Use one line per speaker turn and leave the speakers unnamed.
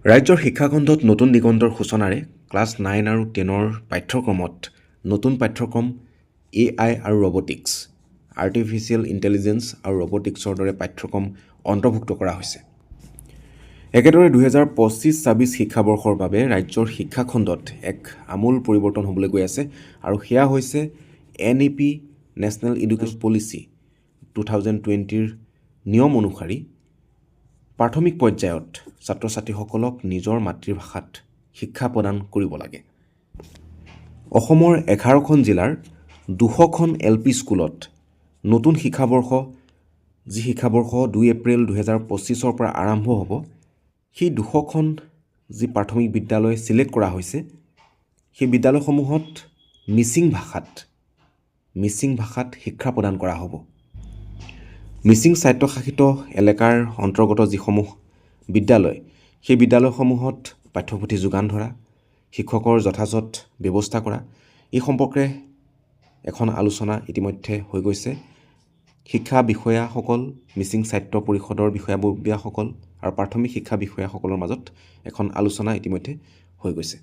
ৰাজ্যৰ শিক্ষাখণ্ডত নতুন দিগন্তৰ সূচনাৰে ক্লাছ 9 আৰু 10ৰ পাঠ্যক্ৰমত নতুন পাঠ্যক্ৰম AI আৰু ৰবটিক্স, আৰ্টিফিচিয়েল ইণ্টেলিজেন্স আৰু ৰবটিক্সৰ দৰে পাঠ্যক্ৰম অন্তৰ্ভুক্ত কৰা হৈছে। একেদৰে 2025-26 শিক্ষাবৰ্ষৰ বাবে ৰাজ্যৰ শিক্ষাখণ্ডত এক আমূল পৰিৱৰ্তন হ'বলৈ গৈ আছে আৰু সেয়া হৈছে NEP নেশ্যনেল এডুকেশ্যন পলিচি 2020ৰ নিয়ম অনুসৰি প্ৰাথমিক পৰ্যায়ত ছাত্ৰ ছাত্ৰীসকলক নিজৰ মাতৃভাষাত শিক্ষা প্ৰদান কৰিব লাগে। অসমৰ 11খন জিলাৰ 200খন LP স্কুলত নতুন শিক্ষাবৰ্ষ যি শিক্ষাবৰ্ষ 2 এপ্ৰিল 2025ৰ পৰা আৰম্ভ হ'ব, সেই 200খন যি প্ৰাথমিক বিদ্যালয় চিলেক্ট কৰা হৈছে, সেই বিদ্যালয়সমূহত মিচিং ভাষাত শিক্ষা প্ৰদান কৰা হ'ব। মিচিং স্বায়ত্তশাসিত এলেকাৰ অন্তৰ্গত যিসমূহ বিদ্যালয়, সেই বিদ্যালয়সমূহত পাঠ্যপুথি যোগান ধৰা, শিক্ষকৰ যথাযথ ব্যৱস্থা কৰা, এই সম্পৰ্কে এখন আলোচনা ইতিমধ্যে হৈ গৈছে। শিক্ষা বিষয়াসকল, মিচিং স্বায়ত্ত পৰিষদৰ বিষয়াববীয়াসকল আৰু প্ৰাথমিক শিক্ষা বিষয়াসকলৰ মাজত এখন আলোচনা ইতিমধ্যে হৈ গৈছে।